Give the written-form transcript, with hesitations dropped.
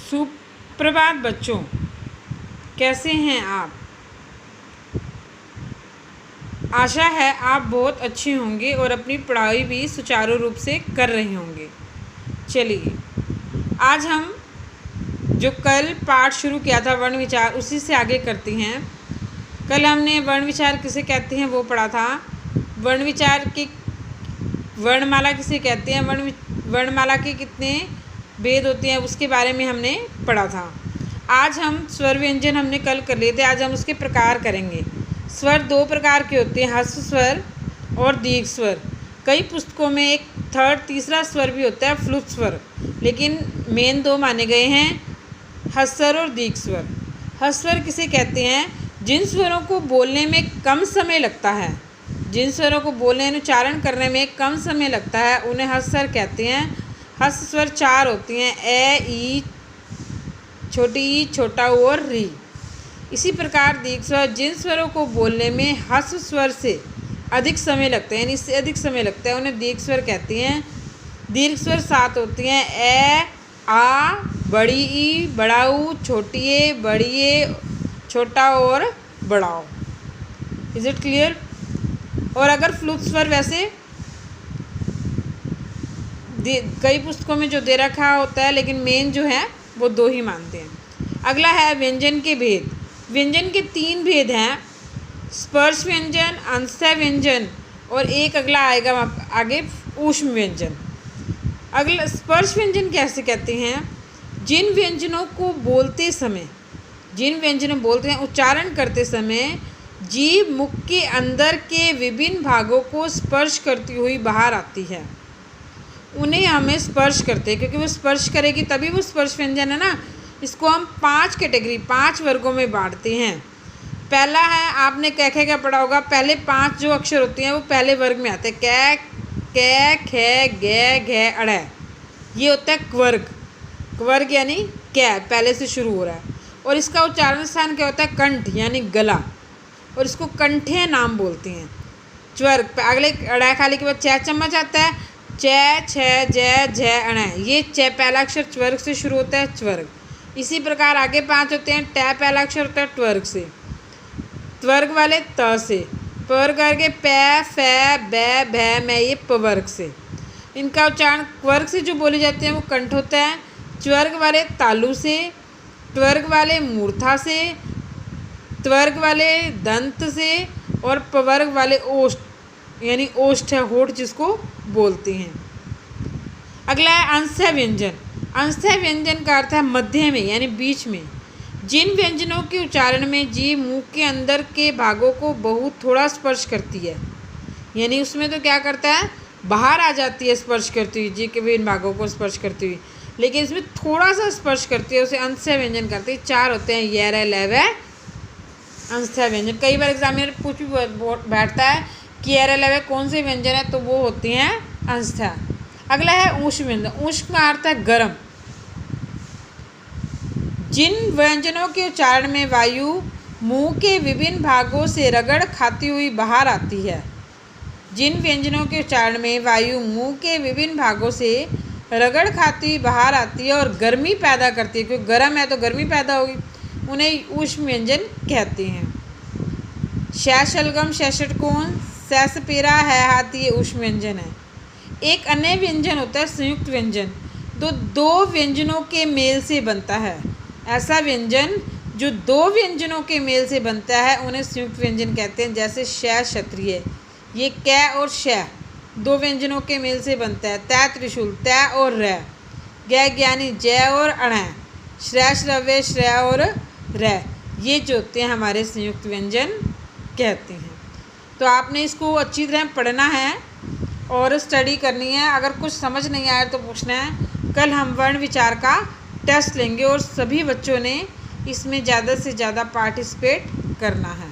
सुप्रभात बच्चों, कैसे हैं आप। आशा है आप बहुत अच्छे होंगे और अपनी पढ़ाई भी सुचारू रूप से कर रहे होंगे। चलिए, आज हम जो कल पाठ शुरू किया था वर्ण विचार, उसी से आगे करते हैं। कल हमने वर्ण विचार किसे कहते हैं वो पढ़ा था। वर्ण विचार की वर्णमाला किसे कहते हैं, वर्णमाला के कितने भेद होते हैं उसके बारे में हमने पढ़ा था। आज हम स्वर व्यंजन हमने कल कर लिए थे, आज हम उसके प्रकार करेंगे। स्वर दो प्रकार के होते हैं, ह्रस्व स्वर और दीर्घ स्वर। कई पुस्तकों में एक तीसरा स्वर भी होता है, फ्लुप स्वर, लेकिन मेन दो माने गए हैं, ह्रस्व स्वर और दीर्घ स्वर। ह्रस्व स्वर किसे कहते हैं, जिन स्वरों को बोलने में कम समय लगता है, जिन स्वरों को बोलने उच्चारण करने में कम समय लगता है उन्हें ह्रस्व स्वर कहते हैं। ह्रस्व स्वर चार होती हैं, ए, ई, छोटी ई, छोटा ऊ और री। इसी प्रकार दीर्घ स्वर, जिन स्वरों को बोलने में ह्रस्व स्वर से अधिक समय लगता है, यानी इससे अधिक समय लगता है, उन्हें दीर्घ स्वर कहते हैं। दीर्घ स्वर सात होती हैं, ए, आ, बड़ी ई, बड़ा ऊ, छोटी ए, बड़ी ए, छोटा और बड़ा ओ। Is it clear. और अगर फ्लुप स्वर, वैसे कई पुस्तकों में जो दे रखा होता है, लेकिन मेन जो है वो दो ही मानते हैं। अगला है व्यंजन के भेद। व्यंजन के तीन भेद हैं, स्पर्श व्यंजन, अंतः व्यंजन और एक अगला आएगा आगे, ऊष्म व्यंजन। अगला स्पर्श व्यंजन कैसे कहते हैं, जिन व्यंजनों को बोलते समय, जिन व्यंजनों बोलते हैं उच्चारण करते समय जीभ मुख के अंदर के विभिन्न भागों को स्पर्श करती हुई बाहर आती है, उन्हें हमें स्पर्श करते हैं, क्योंकि वो स्पर्श करेगी तभी वो स्पर्श व्यंजन है ना। इसको हम 5 कैटेगरी, 5 वर्गों में बांटते हैं। पहला है, आपने कै खे का पढ़ा होगा, पहले 5 जो अक्षर होते हैं वो पहले वर्ग में आते हैं, कै, कै, खे, गे, घे, अड़। ये होता है क्वर्ग। क्वर्ग यानी कै, पहले से शुरू हो रहा है, और इसका उच्चारण स्थान क्या होता है, कंठ यानी गला, और इसको कंठे नाम बोलते हैं। च्वर्ग, अगले अड़ा खाली के बाद च चम्मच आता है, च, छ, ज, झ, अण। ये च पहला अक्षर च्वर्ग से शुरू होता है, च्वर्ग। इसी प्रकार आगे 5 होते हैं, ट पहला अक्षर होता है ट्वर्ग से, त्वर्ग वाले त से, पवर्ग करके पै, फै, बै, भै, मै, ये पवर्ग से। इनका उच्चारण क्वर्ग से जो बोले जाते हैं वो कंठ होता है, च्वर्ग वाले तालु से, ट्वर्ग वाले मूर्धा से, त्वर्ग वाले दंत से, और पवर्ग वाले ओष्ठ, यानी ओष्ठ है, होठ जिसको बोलते हैं। अगला है अंतः व्यंजन। अंतः व्यंजन का अर्थ है मध्य में, यानी बीच में। जिन व्यंजनों के उच्चारण में जीभ मुंह के अंदर के भागों को बहुत थोड़ा स्पर्श करती है, यानी उसमें तो क्या करता है, बाहर आ जाती है स्पर्श करती हुई, जीभ के विभिन्न भागों को स्पर्श करती हुई, लेकिन इसमें थोड़ा सा स्पर्श करती है, उसे अंतः व्यंजन करती है। 4 होते हैं, य, र, ल, व, अंतः व्यंजन। कई बार एग्जामिनर पूछ भी बैठता है कि य, र, ल, व कौन से व्यंजन है, तो वो होते हैं अंतः। अगला है ऊष्म व्यंजन। ऊष्म का अर्थ है गर्म। जिन व्यंजनों के उच्चारण में वायु मुंह के विभिन्न भागों से रगड़ खाती हुई बाहर आती है, जिन व्यंजनों के उच्चारण में वायु मुंह के विभिन्न भागों से रगड़ खाती हुई बाहर आती है और गर्मी पैदा करती है, क्योंकि गर्म है तो गर्मी पैदा होगी, उन्हें ऊष्म व्यंजन कहते हैं। शै शलगम, शै षटकोण, सै सपेरा, है हाथी, ये ऊष्म व्यंजन है। एक अन्य व्यंजन होता है संयुक्त व्यंजन, तो दो व्यंजनों के मेल से बनता है। ऐसा व्यंजन जो दो व्यंजनों के मेल से बनता है उन्हें संयुक्त व्यंजन कहते हैं। जैसे शै क्षत्रिय, ये कै और शै दो व्यंजनों के मेल से बनता है। तै त्रिशूल, तै और रै। गै ज्ञानी, जय और अण। श्रै श्रव्य, श्रै और रै। ये जो होते हैं हमारे संयुक्त व्यंजन कहते हैं। तो आपने इसको अच्छी तरह पढ़ना है और स्टडी करनी है। अगर कुछ समझ नहीं आया तो पूछना है। कल हम वर्ण विचार का टेस्ट लेंगे और सभी बच्चों ने इसमें ज़्यादा से ज़्यादा पार्टिसिपेट करना है।